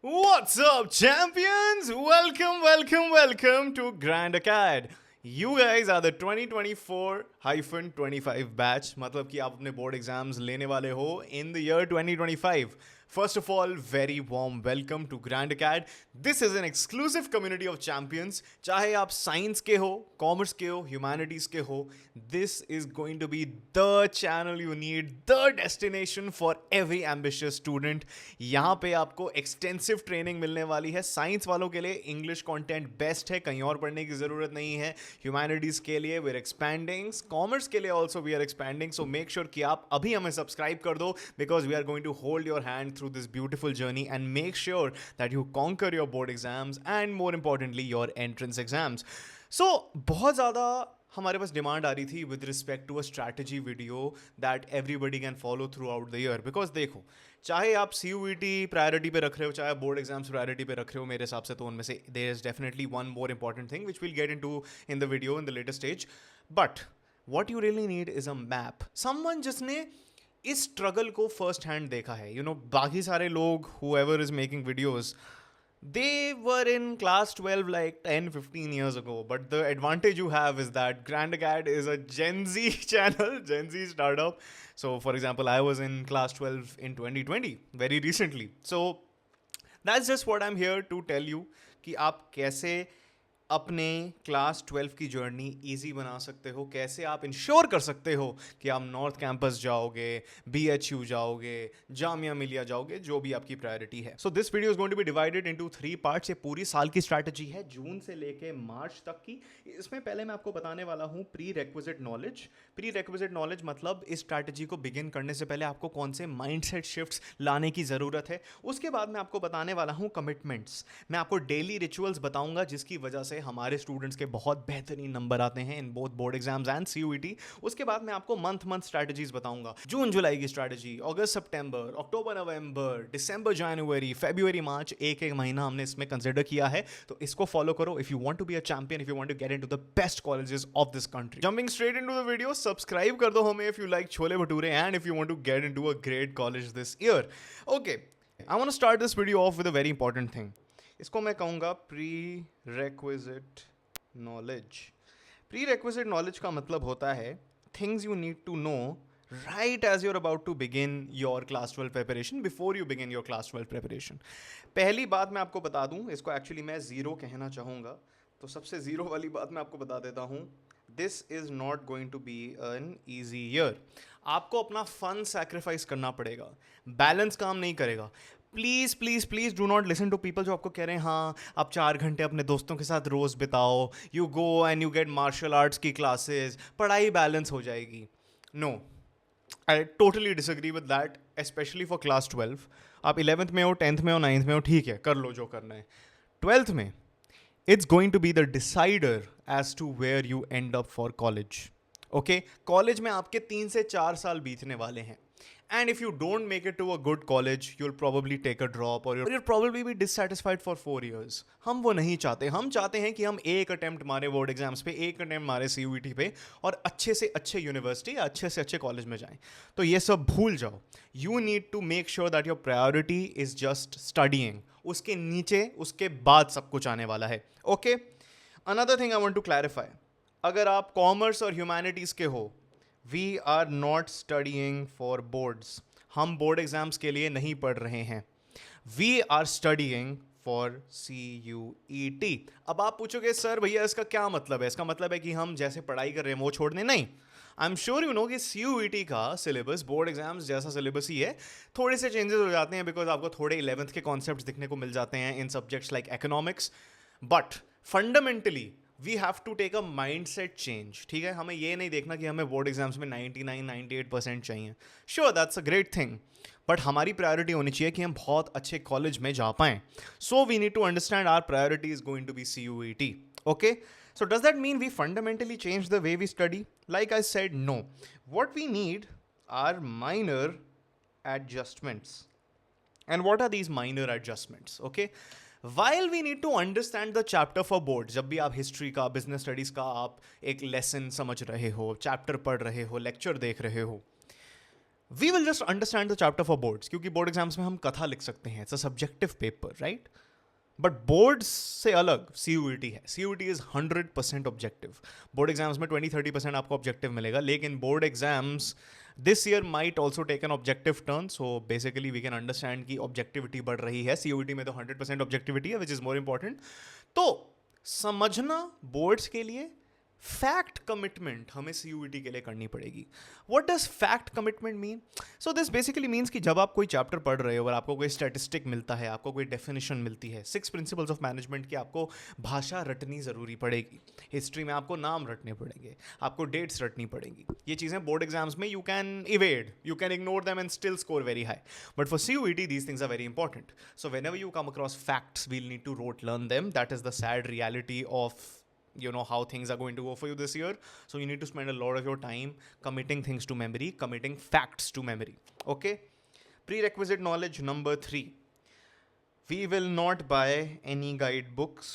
What's up, champions? Welcome to Grand Acad. You guys are the 2024-25 batch. मतलब कि आप अपने बोर्ड एग्जाम्स लेने वाले हो in the year 2025. First of all, very warm welcome to Grand Acad. This is an exclusive community of champions. चाहे आप science के हो, कॉमर्स के हो, ह्यूमैनिटीज के हो, this is going to be the channel you need, the destination for every ambitious student. यहाँ पे आपको एक्सटेंसिव ट्रेनिंग मिलने वाली है. साइंस वालों के लिए इंग्लिश कंटेंट बेस्ट है, कहीं और पढ़ने की ज़रूरत नहीं है. ह्यूमैनिटीज के लिए वी आर एक्सपैंडिंग, कॉमर्स के लिए also we are expanding. So make sure कि आप अभी हमें सब्सक्राइब कर दो, because we are going to hold your hand through this beautiful journey and make sure that you conquer your board exams and more importantly your entrance exams. So बहुत ज़्यादा हमारे पास demand आ रही थी with respect to a strategy video that everybody can follow throughout the year. Because देखो, चाहे आप CUET priority पे रख रहे हो, चाहे बोर्ड एग्जाम्स प्रायोरिटी पे रख रहे हो, मेरे हिसाब से तो उनमें से there is definitely one more important thing which will get in the video in the latest stage. But what you really need is a map, someone जिसने इस स्ट्रगल को फर्स्ट हैंड देखा है. बाकी सारे लोग whoever is making videos, they were in class 12 like 10-15 years ago, but the advantage you have is that Grand Acad is a Gen Z channel, Gen Z startup. So for example, I was in class 12 in 2020 very recently. So that's just what I'm here to tell you, कि आप कैसे अपने class 12 की journey easy बना सकते हो, कैसे आप इंश्योर कर सकते हो कि आप नॉर्थ कैंपस जाओगे, BHU जाओगे, जामिया मिलिया जाओगे, जो भी आपकी प्रायोरिटी है. So this video is going to be divided into 3 parts. ये पूरी साल की स्ट्रैटेजी है, जून से लेके मार्च तक की. इसमें पहले मैं आपको बताने वाला हूँ pre requisite knowledge. Prerequisite knowledge मतलब इस स्ट्रैटेजी को बिगिन करने से पहले आपको कौन से माइंडसेट शिफ्ट्स लाने की ज़रूरत है. उसके बाद मैं आपको बताने वाला हूँ कमिटमेंट्स. मैं आपको डेली रिचुअल्स बताऊंगा जिसकी वजह से हमारे स्टूडेंट्स के बहुत बेहतरीन नंबर आते हैं in both board exams and CUET. उसके बाद मैं आपको मंथ स्ट्रैटेजीज बताऊंगा. जून जुलाई की स्ट्रैटेजी, अगस्त सितंबर, अक्टूबर नवंबर, दिसंबर जनवरी, फरवरी मार्च, एक महीना हमने इसमें कंसिडर किया है. तो इसको फॉलो करो if you want to be a champion, if you want to get into the best colleges of this country. Jumping straight into the video, subscribe कर दो हमें if you like chole bhature and if you want to get into a great college this year. Okay, I want to start this video off with a very important thing. इसको मैं कहूँगा prerequisite knowledge. Prerequisite knowledge का मतलब होता है things you need to know right as you're about to begin your class 12 preparation, before you begin your class 12 preparation. पहली बात मैं आपको बता दूं, इसको एक्चुअली मैं ज़ीरो कहना चाहूँगा, तो सबसे ज़ीरो वाली बात मैं आपको बता देता हूँ. This is not going to be an easy year. आपको अपना फन सैक्रिफाइस करना पड़ेगा, बैलेंस काम नहीं करेगा. Please please please do not listen to people जो आपको कह रहे हैं हाँ आप 4 घंटे अपने दोस्तों के साथ रोज़ बिताओ, you go and you get martial arts की क्लासेस, पढ़ाई बैलेंस हो जाएगी. No, I totally disagree with that, specially for class 12. आप 11th में हो, 10th में हो, 9th में हो, ठीक है, कर लो जो करना है. 12th में it's going to be the decider as to where you end up for college. Okay, college में आपके 3 से 4 साल बीतने वाले हैं. And if you don't make it to a good college, you'll probably take a drop or you'll probably be dissatisfied for 4 years. हम वो नहीं चाहते. हम चाहते हैं कि हम एक अटेम्प्ट मारे बोर्ड एग्जाम्स पे, एक अटेम्प्ट मारे CUET पे और अच्छे से अच्छे यूनिवर्सिटी या अच्छे से अच्छे कॉलेज में जाएं. तो ये सब भूल जाओ. You need to make sure that your priority is just studying. उसके नीचे उसके बाद सब कुछ आने वाला है. Okay? Another thing I want to clarify. अगर आप कॉमर्स और ह्यूमैनिटीज़ के हो, we are not studying for boards. हम बोर्ड एग्जाम्स के लिए नहीं पढ़ रहे हैं. We are studying for CUET. अब आप पूछोगे सर भैया इसका क्या मतलब है? इसका मतलब है कि हम जैसे पढ़ाई कर रहे हैं वो छोड़ दें? नहीं. I am sure you know कि CUET का सिलेबस बोर्ड एग्जाम्स जैसा सिलेबस ही है. थोड़े से चेंजेस हो जाते हैं बिकॉज आपको थोड़े 11th के कॉन्सेप्ट्स दिखने को मिल जाते हैं इन subjects like economics. But fundamentally we have to take a mind set change. ठीक है, हमें ये नहीं देखना कि हमें बोर्ड एग्जाम्स में 99-98% चाहिए. Sure, that's a great thing, but हमारी प्रायोरिटी होनी चाहिए कि हम बहुत अच्छे कॉलेज में जा पाएँ. So we need to understand our priority is going to be CUET. Okay, so does that mean we fundamentally change the way we study? Like I said, no. What we need are minor adjustments. And what are these minor adjustments? Okay, while we need to understand the chapter for board, जब भी आप history का, business studies का आप एक lesson समझ रहे हो, चैप्टर पढ़ रहे हो, लेक्चर देख रहे हो, we will just understand the chapter for boards, क्योंकि बोर्ड एग्जाम्स में हम कथा लिख सकते हैं, it's a subjective paper, right? But boards से अलग सीयूईटी है. CUET is 100% objective. Board exams में 20-30% आपको ऑब्जेक्टिव मिलेगा, लेकिन board exams this year might also take an objective turn. So basically we can understand की ऑब्जेक्टिविटी बढ़ रही है. सीयूईटी में तो 100% ऑब्जेक्टिविटी है, विच इज मोर इंपॉर्टेंट. तो समझना बोर्ड्स के लिए फैक्ट कमिटमेंट हमें सीयूईटी के लिए करनी पड़ेगी. What does fact commitment mean? So this basically means कि जब आप कोई चैप्टर पढ़ रहे हो और आपको कोई स्टैटिस्टिक मिलता है, आपको कोई डेफिनेशन मिलती है, 6 प्रिंसिपल्स ऑफ मैनेजमेंट की आपको भाषा रटनी ज़रूरी पड़ेगी. हिस्ट्री में आपको नाम रटने पड़ेंगे, आपको डेट्स रटनी पड़ेंगी. ये चीज़ें बोर्ड एग्जाम्स में you can evade, you can ignore them and still score very high. But for CUET these things are very important. So whenever you come across facts we'll need to rote learn them. That is the sad reality of how things are going to go for you this year. So you need to spend a lot of your time committing things to memory, committing facts to memory. Okay? Prerequisite knowledge number 3. We will not buy any guidebooks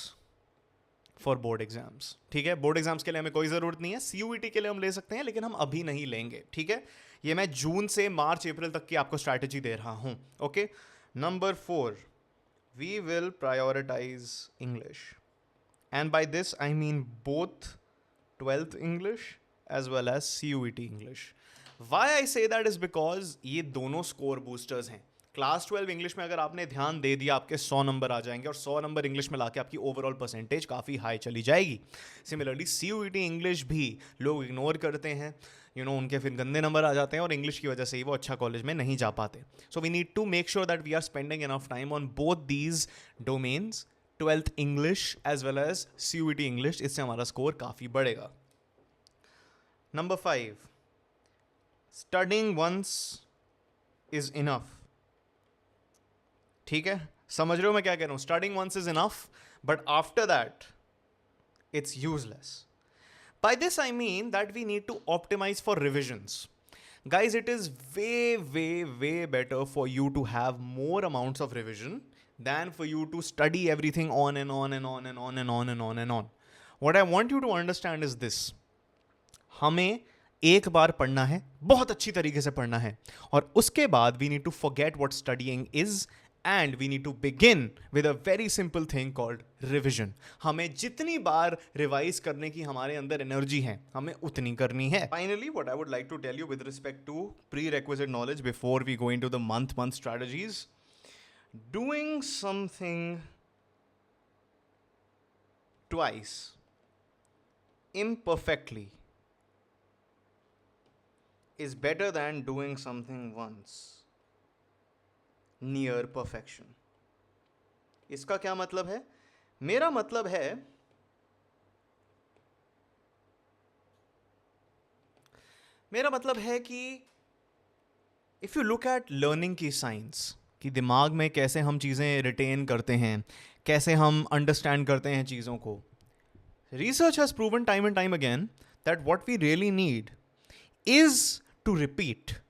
for board exams. ठीक है? Board exams के लिए हमें कोई ज़रूरत नहीं है. CUET के लिए हम ले सकते हैं, लेकिन हम अभी नहीं लेंगे. ठीक है? ये मैं जून से मार्च अप्रैल तक की आपको स्ट्रैटेजी दे रहा हूँ. Okay? Number 4. We will prioritize English. And by this I mean both 12th English as well as CUET English. Why I say that is because ये दोनों स्कोर बूस्टर्स हैं. क्लास 12 इंग्लिश में अगर आपने ध्यान दे दिया, आपके 100 नंबर आ जाएंगे, और 100 नंबर इंग्लिश में लाके आपकी ओवरऑल परसेंटेज काफ़ी हाई चली जाएगी. सिमिलरली CUET इंग्लिश भी लोग इग्नोर करते हैं, उनके फिर गंदे नंबर आ जाते हैं और इंग्लिश की वजह से ही वो अच्छा कॉलेज में नहीं जा पाते. So we need to make sure that we are spending enough time on both these domains, 12th English as well as CUET English. इससे हमारा स्कोर काफ़ी बढ़ेगा. Number 5. Studying once is enough. ठीक है? समझ रहे हो मैं क्या कह रहा हूं? Studying once is enough, but after that it's useless. By this I mean that we need to optimize for revisions. Guys, it is way better for you to have more amounts of revision than for you to study everything on and on and on and on and on and on and on. What I want you to understand is this. हमें एक बार पढ़ना है, बहुत अच्छी तरीके से पढ़ना है, और उसके बाद we need to forget what studying is and we need to begin with a very simple thing called revision. हमें जितनी बार रिवाइज करने की हमारे अंदर एनर्जी है, हमें उतनी करनी है. Finally, what I would like to tell you with respect to prerequisite knowledge before we go into the month strategies, doing something twice imperfectly is better than doing something once near perfection. इसका क्या मतलब है? मेरा मतलब है कि if you look at learning की science, कि दिमाग में कैसे हम चीज़ें रिटेन करते हैं, कैसे हम अंडरस्टैंड करते हैं चीज़ों को, research has proven time and time again that what we really need is to repeat.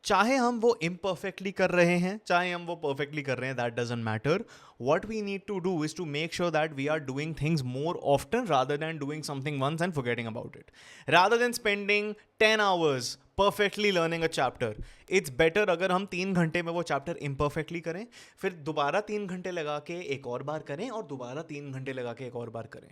चाहे हम वो इम्परफेक्टली कर रहे हैं, चाहे हम वो परफेक्टली कर रहे हैं, that doesn't matter. What we need to do is to make sure that we are doing things more often rather than doing something once and forgetting about it. Rather than spending 10 hours perfectly learning a chapter, it's better अगर हम 3 घंटे में वो chapter imperfectly करें, फिर दोबारा 3 घंटे लगा के एक और बार करें, और दोबारा 3 घंटे लगा के एक और बार करें.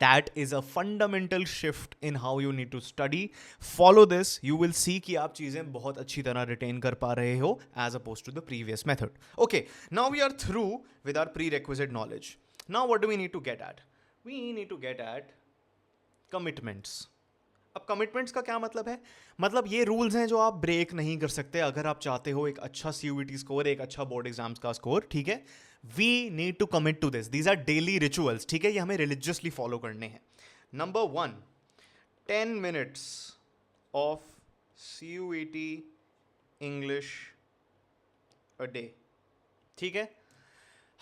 That is a fundamental shift in how you need to study. Follow this, you will see कि आप चीज़ें बहुत अच्छी तरह retain कर पा रहे हो as opposed to the previous method. Okay, now we are through with our prerequisite knowledge. Now what do we need to get at? We need to get at commitments. अब कमिटमेंट्स का क्या मतलब है? मतलब ये रूल्स हैं जो आप ब्रेक नहीं कर सकते अगर आप चाहते हो एक अच्छा CUET स्कोर, एक अच्छा बोर्ड एग्जाम्स का स्कोर. ठीक है? We need to commit to this. These are daily rituals. ठीक है? ये हमें रिलीजियसली फॉलो करने हैं. Number 1, 10 minutes of CUET English a day. ठीक है?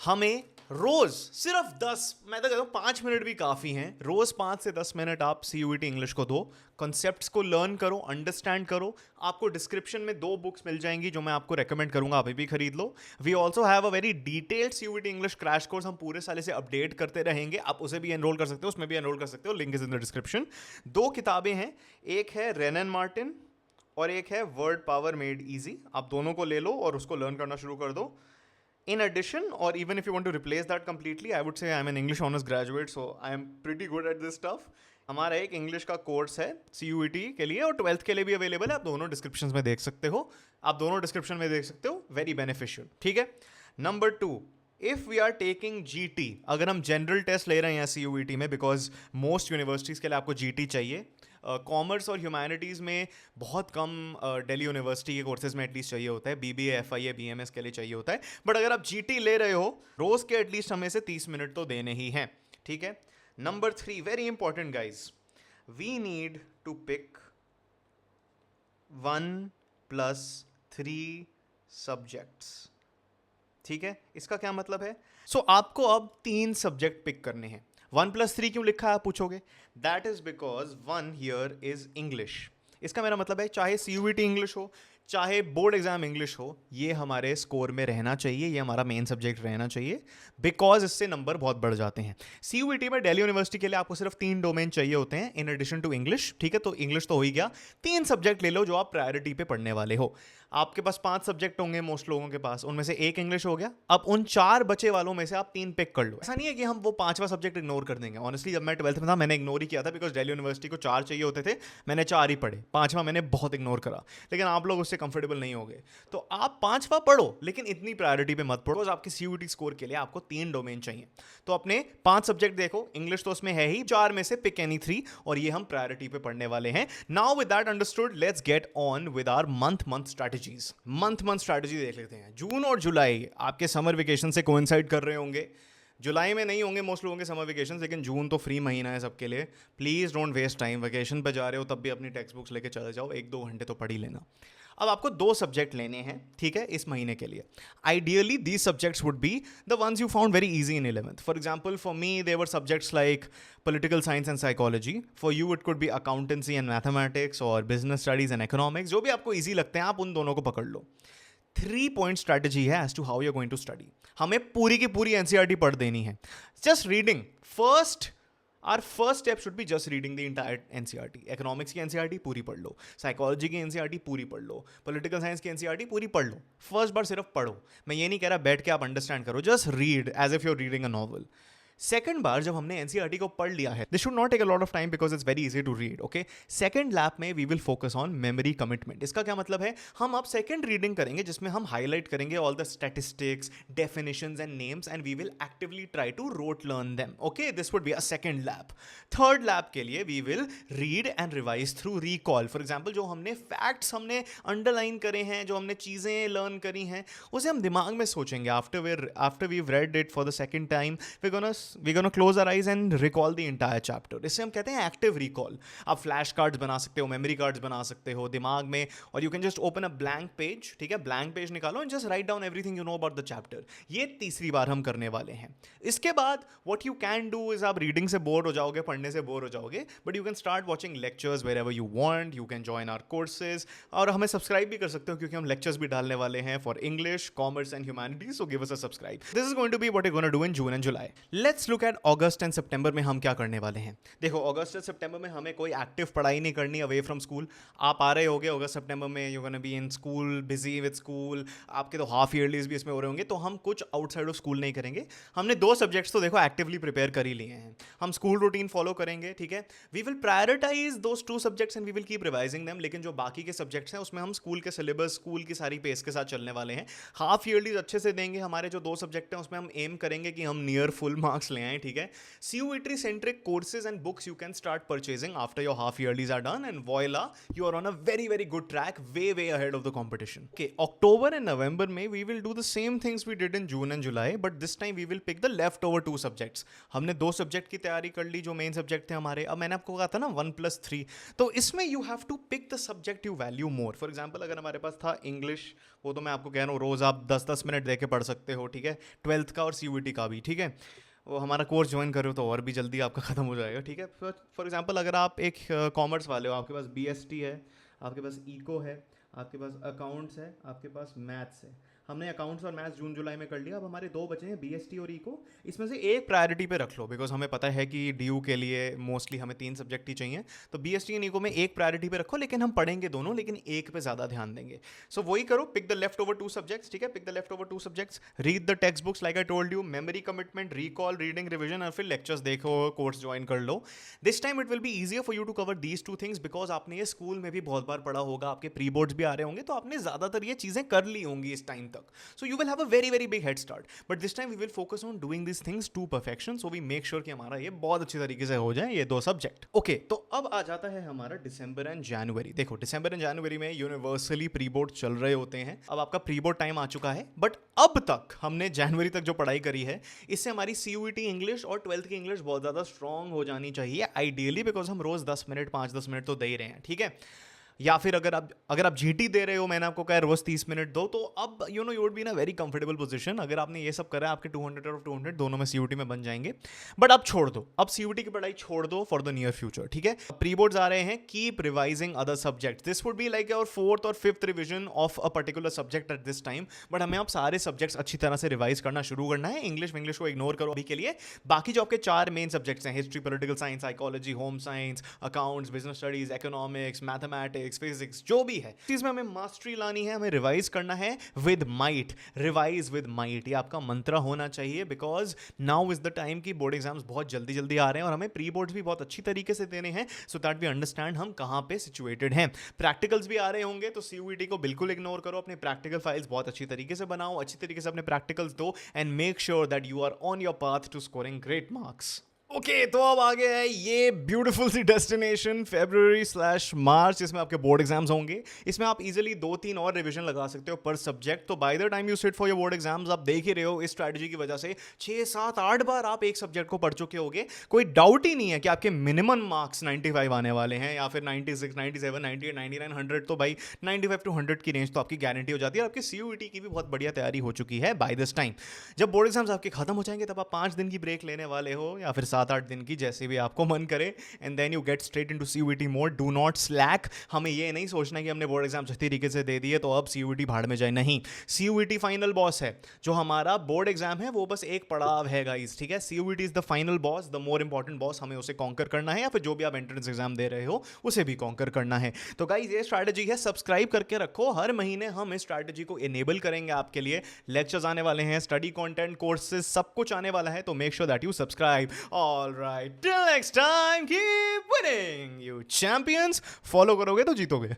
हमें रोज सिर्फ 10, मैं तो कहता हूँ 5 मिनट भी काफ़ी हैं. रोज 5 से 10 मिनट आप CUET इंग्लिश को दो. कॉन्सेप्ट्स को लर्न करो, अंडरस्टैंड करो. आपको डिस्क्रिप्शन में 2 बुक्स मिल जाएंगी जो मैं आपको रेकमेंड करूंगा, अभी भी खरीद लो. We also have a very detailed CUET English crash course. हम पूरे साल से अपडेट करते रहेंगे. आप उसे भी एनरोल कर सकते हो, उसमें भी एनरोल कर सकते हो. Link is in the description. 2 किताबें हैं. एक है रेन एंड मार्टिन और एक है वर्ड पावर मेड इजी। आप दोनों को ले लो और उसको लर्न करना शुरू कर दो। In addition, or even if you want to replace that completely, I would say I'm an English honors graduate, so I am pretty good at this stuff. हमारा एक इंग्लिश का कोर्स है CUET के लिए और 12th के लिए भी अवेलेबल है। आप दोनों डिस्क्रिप्शन में देख सकते हो, वेरी बेनिफिशियल। ठीक है। Number 2, if we are taking GT, अगर हम जनरल टेस्ट ले रहे हैं CUET में, बिकॉज मोस्ट यूनिवर्सिटीज़ के लिए आपको GT चाहिए। कॉमर्स और ह्यूमैनिटीज़ में बहुत कम दिल्ली यूनिवर्सिटी के कोर्सेज में एटलीस्ट चाहिए होता है, BBA FIA BMS के लिए चाहिए होता है। बट अगर आप GT ले रहे हो, रोज़ के एटलीस्ट हमें से 30 मिनट तो देने ही हैं। ठीक है। Number 3, very important guys, we need to pick 1+3 subjects. ठीक है। इसका क्या मतलब है? सो आपको अब 3 सब्जेक्ट पिक करने हैं। 1+3 क्यों लिखा है आप पूछोगे? That is because 1 here is English. इसका मेरा मतलब है चाहे CUET इंग्लिश हो, चाहे बोर्ड एग्जाम इंग्लिश हो, ये हमारे स्कोर में रहना चाहिए, ये हमारा मेन सब्जेक्ट रहना चाहिए, बिकॉज इससे नंबर बहुत बढ़ जाते हैं। CUET में दिल्ली यूनिवर्सिटी के लिए आपको सिर्फ 3 डोमेन चाहिए होते हैं इन एडिशन टू इंग्लिश। ठीक है, तो इंग्लिश तो हो ही गया। 3 सब्जेक्ट ले लो जो आप प्रायोरिटी पे पढ़ने वाले हो। आपके पास 5 सब्जेक्ट होंगे मोस्ट लोगों के पास, उनमें से 1 इंग्लिश हो गया। अब उन 4 बचे वालों में से आप 3 पिक कर लो। ऐसा नहीं है कि हम वो 5वां सब्जेक्ट इग्नोर कर देंगे। ऑनेस्टली जब मैं 12th में था मैंने इग्नोर ही किया था, बिकॉज दिल्ली यूनिवर्सिटी को 4 चाहिए होते थे, मैंने 4 ही पढ़े, 5वां मैंने बहुत इग्नोर करा। लेकिन आप लोग उससे कंफर्टेबल नहीं होगे, तो आप 5वां पढ़ो, लेकिन इतनी प्रायोरिटी पे मत पढ़ो। आपके CUET स्कोर के लिए आपको 3 डोमेन चाहिए। तो अपने 5 सब्जेक्ट देखो, इंग्लिश तो उसमें है ही, 4 में से पिक एनी 3, और ये हम प्रायोरिटी पे पढ़ने वाले हैं। Now with that understood, let's get on with our month strategies. Month strategy देख लेते हैं। जून और जुलाई आपके समर वेकेशन से कोइंसाइड कर रहे होंगे। जुलाई में नहीं होंगे मोस्ट लोगों के समर वेकेशन, लेकिन जून तो फ्री महीना है सबके लिए। Please don't waste time. Vacation पे जा रहे हो तब भी अपनी टेक्स्ट बुक्स लेके चले जाओ, 1-2 घंटे तो पढ़ ही लेना। अब आपको 2 सब्जेक्ट लेने हैं, ठीक है, इस महीने के लिए। Ideally these subjects would be the ones you found very easy in 11th। For example, for me they were subjects like political science and psychology. For you it could be accountancy and mathematics or business studies and economics. जो भी आपको easy लगते हैं आप उन दोनों को पकड़ लो। 3-point strategy है as to how you're going to study. हमें पूरी की पूरी NCERT पढ़ देनी है। Just reading. Our first step should be just reading the entire NCERT. Economics की NCERT पूरी पढ़ लो, Psychology की NCERT पूरी पढ़ लो, Political Science की NCERT पूरी पढ़ लो। फर्स्ट बार सिर्फ पढ़ो। मैं ये नहीं कह रहा बैठ के आप अंडरस्टैंड करो, just read as if you're reading a novel. Second बार जब हमने NCERT को पढ़ लिया है, this should not take a lot of time because it's very easy to read. Okay, second lap में we will focus on memory commitment. इसका क्या मतलब है? हम अब सेकेंड रीडिंग करेंगे जिसमें हम हाईलाइट करेंगे all the statistics, definitions and names, and we will actively try to rote learn them. Okay, this would be a second lap. Third lap के लिए we will read and revise through recall. For example, जो हमने facts हमने underline करे हैं, जो हमने चीज़ें लर्न करी हैं, उसे हम दिमाग में सोचेंगे। After we read it for the second time, we gonna close and recall the entire chapter. इससे हम कहते हैं एक्टिव रिकॉल। आप फ्लैश कार्ड्स बना सकते हो, मेमोरी कार्ड्स बना सकते हो दिमाग में, और you can just open a blank page. ठीक है, ब्लैंक पेज निकालो and just write down everything you know about the chapter. ये तीसरी बार हम करने वाले हैं। इसके बाद what you can do is, आप रीडिंग से बोर हो जाओगे, पढ़ने से बोर हो जाओगे, but you can start watching lectures wherever you want. You can join our courses, और हमें सब्सक्राइब भी कर सकते हो क्योंकि हम लेक्चर्स भी डालने वाले हैं for English, commerce and humanities. So give us a subscribe. This is going to be what you gonna do in June and July. Let's look at August and September में हम क्या करने वाले हैं। देखो, अगस्त से सितंबर में हमें कोई एक्टिव पढ़ाई नहीं करनी अवे फ्रॉम स्कूल। आप आ रहे होगे अगस्त सितंबर में, you gonna be in school, busy with school, आपके तो हाफ ईयरलीज भी इसमें हो रहे होंगे, तो हम कुछ आउटसाइड ऑफ स्कूल नहीं करेंगे। हमने 2 सब्जेक्ट्स तो देखो एक्टिवली प्रिपेयर कर ही लिए हैं। हम स्कूल रूटीन फॉलो करेंगे, ठीक है। We will prioritize those 2 subjects and we will keep revising them. लेकिन जो बाकी के सब्जेक्ट्स हैं उसमें हम स्कूल के सिलेबस, स्कूल की सारी पेस के साथ चलने वाले हैं। हाफ ईयरलीज अच्छे से देंगे। हमारे जो 2 सब्जेक्ट हैं उसमें हम एम करेंगे कि हम नियर फुल मार्क्स ले आएँ, ठीक है। CUET centric courses and books you can start purchasing after your half yearlies are done, and voila, you are on a very good track, way ahead of the competition. Okay, October and November में we will do the same things we did in June and July, but this time we will pick the leftover 2 subjects. हमने 2 subject की तैयारी कर ली जो main subject थे हमारे। अब मैंने आपको कहा था ना 1+3, तो इसमें you have to pick the subject you value more. For example, अगर हमारे पास था इंग्लिश, वो तो मैं आपको कह रहा हूँ रोज आप 10-10 मिनट दे के पढ़ सकते हो, ठीक है। 12th का और CUET का भी, ठीक है। वो हमारा कोर्स ज्वाइन करो तो और भी जल्दी आपका ख़त्म हो जाएगा, ठीक है। फॉर एग्जांपल, अगर आप एक कॉमर्स वाले हो, आपके पास BST है, आपके पास इको है, आपके पास अकाउंट्स है, आपके पास मैथ्स है, हमने अकाउंट्स और मैथ्स जून जुलाई में कर लिया, अब हमारे 2 बचे हैं बीएसटी और इको। इसमें से एक प्रायोरिटी पे रख लो, बिकॉज हमें पता है कि ड्यू के लिए मोस्टली हमें 3 सब्जेक्ट ही चाहिए। तो बीएसटी एंड इको में एक प्रायोरिटी पे रखो, लेकिन हम पढ़ेंगे दोनों, लेकिन एक पे ज़्यादा ध्यान देंगे। सो वही करो, pick the left over 2 subjects, ठीक है, pick the left over 2 subjects, read the text books like I told you, memory commitment, recall, reading, revision, और फिर लेक्चर्स देखो, कोर्स ज्वाइन कर लो। This time it will be easier for you to cover these 2 things, because आपने ये school में भी बहुत बार पढ़ा होगा, आपके प्री बोर्ड्स भी आ रहे होंगे, तो आपने ज़्यादातर ये चीज़ें कर ली होंगी इस टाइम तक। So you will have a very very big head start, but this time we will focus on doing this things to perfection, so we make sure कि हमारा ये बहुत अच्छी तरीके से हो जाए ये 2 सब्जेक्ट। ओके, तो अब आ जाता है हमारा दिसंबर एंड जनवरी। देखो, दिसंबर एंड जनवरी में यूनिवर्सली प्री बोर्ड चल रहे होते हैं। अब आपका प्री बोर्ड टाइम आ चुका है, बट अब तक हमने जनवरी तक जो पढ़ाई करी है, इससे हमारी सीयूईटी इंग्लिश और 12th की इंग्लिश बहुत ज़्यादा स्ट्रांग हो जानी चाहिए आइडियली, बिकॉज हम रोज़ 10 मिनट 5-10 मिनट तो दे ही रहे हैं, ठीक है। या फिर अगर आप जीटी दे रहे हो, मैंने आपको कहा रोज 30 मिनट दो, तो अब you would be in a very comfortable position. अगर आपने ये सब करा है, आपके 200 और 200 दोनों में सीयूटी में बन जाएंगे। बट अब छोड़ दो, अब सीयूटी की पढ़ाई छोड़ दो फॉर द नियर फ्यूचर, ठीक है। प्री बोर्ड्स आ रहे हैं, keep revising other subject. This would be like your 4th और 5th revision of a particular subject at this time, but हमें अब सारे सब्जेक्ट्स अच्छी तरह से रिवाइज करना शुरू करना है। इंग्लिश को इग्नोर करो अभी के लिए। बाकी जो आपके 4 मेन सब्जेक्ट्स हैं, history, political science, psychology, home science, accounts, business studies, economics, mathematics, physics, जो भी है, चीज में हमें मास्टरी लानी है, हमें रिवाइज करना है with might. Revise with might, ये आपका मंत्र होना चाहिए, because now is the time की बोर्ड एग्जाम्स बहुत जल्दी जल्दी आ रहे हैं और हमें प्री बोर्ड्स भी बहुत अच्छी तरीके से देने हैं, सो दैट वी अंडरस्टैंड हम कहां पे सिचुएटेड हैं। प्रैक्टिकल्स भी आ रहे होंगे, तो सीयूईटी को बिल्कुल इग्नोर करो। अपने प्रैक्टिकल फाइल्स बहुत अच्छी तरीके से बनाओ, अच्छी तरीके से अपने प्रैक्टिकल्स दो, and make sure that you are on your path to scoring great marks. Okay, तो अब आगे है ये ब्यूटीफुल सी डेस्टिनेशन February/March, जिसमें आपके बोर्ड एग्जाम्स होंगे। इसमें आप इजीली 2-3 और रिवीजन लगा सकते हो पर सब्जेक्ट। तो by the time you sit for your board exams, आप देख ही रहे हो इस स्ट्रैटेजी की वजह से 6-7-8 बार आप एक सब्जेक्ट को पढ़ चुके होगे। कोई डाउट ही नहीं है कि आपके मिनिमम मार्क्स 95 आने वाले हैं, या फिर 96, 97, 98, 99, 100। तो भाई 95 to 100 की रेंज तो आपकी गारंटी हो जाती है। और आपकी सीयूईटी की भी बहुत बढ़िया तैयारी हो चुकी है बाय दिस टाइम। जब बोर्ड एग्जाम्स आपके खत्म हो जाएंगे, तब आप 5 दिन की ब्रेक लेने वाले हो, या फिर 7-8 दिन की, जैसे भी आपको मन करे, and then you get straight into CUET mode. Do not slack. हमें ये नहीं सोचना कि हमने बोर्ड एग्जाम अच्छी तरीके से दे दिए तो अब सीयूईटी भाड़ में जाए, नहीं। सीयूईटी फाइनल बॉस है। जो हमारा बोर्ड एग्जाम है वो बस एक पड़ाव है गाइस, ठीक है। CUET is the final boss, the more important boss. हमें उसे कॉन्कर करना है, या फिर जो भी आप एंट्रेंस एग्जाम दे रहे हो उसे भी कॉन्कर करना है। तो गाइस, ये स्ट्रैटेजी है, सब्सक्राइब करके रखो। हर महीने हम इस स्ट्रैटेजी को इनेबल करेंगे आपके लिए। लेक्चर्स आने वाले हैं, स्टडी कंटेंट, कोर्सेज, सब कुछ आने वाला है, तो make sure that you subscribe. Alright, till next time, keep winning you champions. Follow करोगे तो जीतोगे।